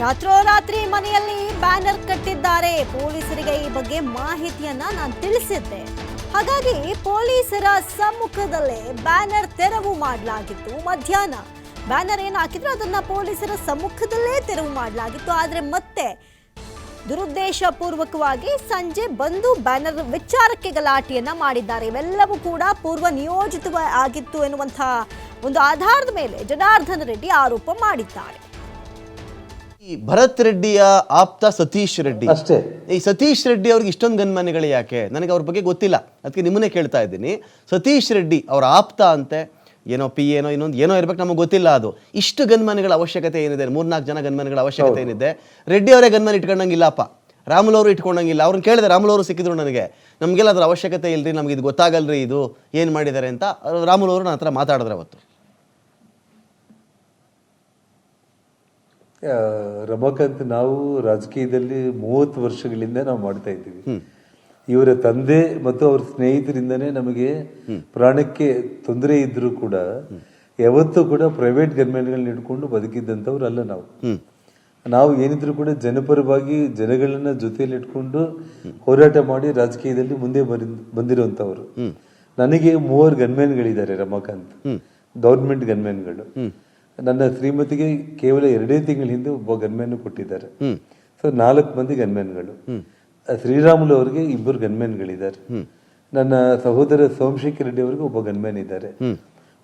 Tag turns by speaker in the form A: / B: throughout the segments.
A: ರಾತ್ರೋರಾತ್ರಿ ಮನೆಯಲ್ಲಿ ಬ್ಯಾನರ್ ಕಟ್ಟಿದ್ದಾರೆ. ಪೊಲೀಸರಿಗೆ ಈ ಬಗ್ಗೆ ಮಾಹಿತಿಯನ್ನ ನಾನು ತಿಳಿಸಿದ್ದೆ. ಹಾಗಾಗಿ ಪೊಲೀಸರ ಸಮ್ಮುಖದಲ್ಲೇ ಬ್ಯಾನರ್ ತೆರವು ಮಾಡಲಾಗಿತ್ತು. ಮಧ್ಯಾಹ್ನ ಬ್ಯಾನರ್ ಏನು ಹಾಕಿದ್ರು ಅದನ್ನ ಪೊಲೀಸರ ಸಮ್ಮುಖದಲ್ಲೇ ತೆರವು ಮಾಡಲಾಗಿತ್ತು. ಆದರೆ ಮತ್ತೆ ದುರುದ್ದೇಶ ಪೂರ್ವಕವಾಗಿ ಸಂಜೆ ಬಂದು ಬ್ಯಾನರ್ ವಿಚಾರಕ್ಕೆ ಗಲಾಟೆಯನ್ನ ಮಾಡಿದ್ದಾರೆ. ಇವೆಲ್ಲವೂ ಕೂಡ ಪೂರ್ವ ನಿಯೋಜಿತವಾಗಿತ್ತು ಎನ್ನುವಂತಹ ಒಂದು ಆಧಾರದ ಮೇಲೆ ಜನಾರ್ದನ ರೆಡ್ಡಿ ಆರೋಪ ಮಾಡಿದ್ದಾರೆ.
B: ಈ ಭರತ್ ರೆಡ್ಡಿಯ ಆಪ್ತ ಸತೀಶ್ ರೆಡ್ಡಿ
C: ಅಷ್ಟೇ.
B: ಈ ಸತೀಶ್ ರೆಡ್ಡಿ ಅವ್ರಿಗೆ ಇಷ್ಟೊಂದು ಗನ್ಮನೆಗಳು ಯಾಕೆ? ನನಗೆ ಅವ್ರ ಬಗ್ಗೆ ಗೊತ್ತಿಲ್ಲ, ಅದಕ್ಕೆ ನಿಮ್ಮನ್ನೇ ಕೇಳ್ತಾ ಇದ್ದೀನಿ. ಸತೀಶ್ ರೆಡ್ಡಿ ಅವರ ಆಪ್ತ ಅಂತೆ, ಏನೋ ಪಿ ಏನೋ ಇನ್ನೊಂದು ಏನೋ ಇರ್ಬೇಕು, ನಮಗೆ ಗೊತ್ತಿಲ್ಲ. ಅದು ಇಷ್ಟು ಗನ್ಮನೆಗಳ ಅವಶ್ಯಕತೆ ಏನಿದೆ? 3-4 ಜನ ಗನ್ಮನೆಗಳ ಅವಶ್ಯಕತೆ ಏನಿದೆ? ರೆಡ್ಡಿ ಅವರೇ ಗನ್ಮನ್ ಇಟ್ಕೊಂಡಂಗಿಲ್ಲಪ್ಪ, ರಾಮುಲು ಅವರು ಇಟ್ಕೊಂಡಂಗಿಲ್ಲ. ಅವ್ರನ್ನ ಕೇಳಿದೆ, ರಾಮುಲು ಅವರು ಸಿಕ್ಕಿದ್ರು ನನಗೆ, ನಮಗೆಲ್ಲ ಅದರ ಅವಶ್ಯಕತೆ ಇಲ್ರಿ, ನಮ್ಗೆ ಇದು ಗೊತ್ತಾಗಲ್ರಿ ಇದು ಏನು ಮಾಡಿದ್ದಾರೆ ಅಂತ ರಾಮುಲು ಅವರು ನನ್ನ ಹತ್ರ ಮಾತಾಡಿದ್ರೆ ಅವತ್ತು.
C: ರಮಾಕಾಂತ್, ನಾವು ರಾಜಕೀಯದಲ್ಲಿ 30 ವರ್ಷಗಳಿಂದ ನಾವು ಮಾಡ್ತಾ ಇದ್ದೀವಿ. ಇವರ ತಂದೆ ಮತ್ತು ಅವ್ರ ಸ್ನೇಹಿತರಿಂದನೇ ನಮಗೆ ಪ್ರಾಣಕ್ಕೆ ತೊಂದರೆ ಇದ್ರೂ ಕೂಡ ಯಾವತ್ತೂ ಕೂಡ ಪ್ರೈವೇಟ್ ಗನ್ಮ್ಯಾನ್ಗಳನ್ನ ಇಟ್ಕೊಂಡು ಬದುಕಿದ್ದಂಥವ್ರು ಅಲ್ಲ ನಾವು. ನಾವು ಏನಿದ್ರು ಕೂಡ ಜನಪರವಾಗಿ ಜನಗಳನ್ನ ಜೊತೆಯಲ್ಲಿ ಇಟ್ಕೊಂಡು ಹೋರಾಟ ಮಾಡಿ ರಾಜಕೀಯದಲ್ಲಿ ಮುಂದೆ ಬಂದಿರುವಂತವ್ರು. ನನಗೆ 3 ಗನ್ಮ್ಯಾನ್ಗಳಿದ್ದಾರೆ ರಮಾಕಾಂತ್, ಗೌರ್ಮೆಂಟ್ ಗನ್ಮ್ಯಾನ್ಗಳು. ನನ್ನ ಶ್ರೀಮತಿಗೆ ಕೇವಲ 2 ತಿಂಗಳ ಹಿಂದೆ ಒಬ್ಬ ಗನ್ಮ್ಯಾನ್ ಕೊಟ್ಟಿದ್ದಾರೆ. ಸೊ 4 ಮಂದಿ ಗನ್ಮ್ಯಾನ್ಗಳು. ಶ್ರೀರಾಮುಲು ಅವರಿಗೆ 2 ಗನ್ಮ್ಯಾನ್ಗಳಿದ್ದಾರೆ. ನನ್ನ ಸಹೋದರ ಸೋಮಶೇಖರ್ ರೆಡ್ಡಿ ಅವರಿಗೆ ಒಬ್ಬ ಗನ್ಮ್ಯಾನ್ ಇದ್ದಾರೆ.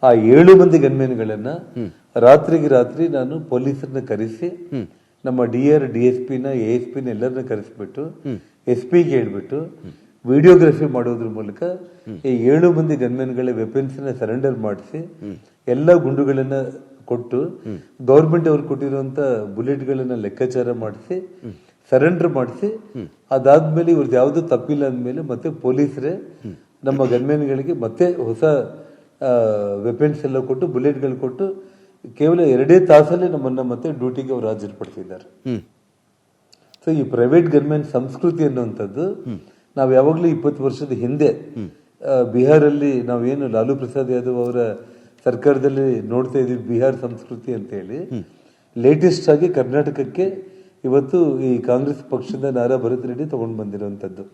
C: ಆ 7 ಮಂದಿ ಗನ್ಮ್ಯಾನ್ಗಳನ್ನ ರಾತ್ರಿಗೆ ರಾತ್ರಿ ನಾನು ಪೊಲೀಸರನ್ನ ಕರೆಸಿ, ನಮ್ಮ DSP ನ ASP ನ ಎಲ್ಲರನ್ನ ಕರೆಸ್ಬಿಟ್ಟು SP ಗೆ ಹೇಳ್ಬಿಟ್ಟು ವಿಡಿಯೋಗ್ರಫಿ ಮಾಡೋದ್ರ ಮೂಲಕ ಈ 7 ಮಂದಿ ಗನ್ಮ್ಯಾನ್ಗಳ ವೆಪನ್ಸ್ ನ ಸರೆಂಡರ್ ಮಾಡಿಸಿ ಎಲ್ಲ ಗುಂಡುಗಳನ್ನ ಕೊಟ್ಟು ಗೌರ್ಮೆಂಟ್ ಅವ್ರು ಕೊಟ್ಟಿರುವಂತ ಬುಲೆಟ್ ಗಳನ್ನ ಲೆಕ್ಕಾಚಾರ ಮಾಡಿಸಿ ಸರೆಂಡರ್ ಮಾಡಿಸಿ, ಅದಾದ್ಮೇಲೆ ಇವ್ರದ್ದು ಯಾವ್ದು ತಪ್ಪಿಲ್ಲ ಅಂದ್ಮೇಲೆ ಮತ್ತೆ ಪೊಲೀಸರೇ ನಮ್ಮ ಗನ್ಮ್ಯಾನ್ಗಳಿಗೆ ಮತ್ತೆ ಹೊಸ ವೆಪನ್ಸ್ ಎಲ್ಲ ಕೊಟ್ಟು ಬುಲೆಟ್ಗಳು ಕೊಟ್ಟು ಕೇವಲ 2 ತಾಸಲ್ಲೇ ನಮ್ಮನ್ನ ಮತ್ತೆ ಡ್ಯೂಟಿಗೆ ಅವ್ರು ಹಾಜರುಪಡಿಸಿದ್ದಾರೆ. ಸೊ ಈ ಪ್ರೈವೇಟ್ ಗನ್ಮ್ಯಾನ್ ಸಂಸ್ಕೃತಿ ಅನ್ನುವಂಥದ್ದು ನಾವು ಯಾವಾಗ್ಲೂ 20 ವರ್ಷದ ಹಿಂದೆ ಬಿಹಾರಲ್ಲಿ ನಾವೇನು ಲಾಲು ಪ್ರಸಾದ್ ಯಾದವ್ ಅವರ ಸರ್ಕಾರದಲ್ಲಿ ನೋಡ್ತಾ ಇದೀವಿ ಬಿಹಾರ್ ಸಂಸ್ಕೃತಿ ಅಂತ ಹೇಳಿ, ಲೇಟೆಸ್ಟ್ ಆಗಿ ಕರ್ನಾಟಕಕ್ಕೆ ಇವತ್ತು ಈ ಕಾಂಗ್ರೆಸ್ ಪಕ್ಷದ ನಾರಾ ಭರತ್ ರೆಡ್ಡಿ ತಗೊಂಡು ಬಂದಿರುವಂತದ್ದು.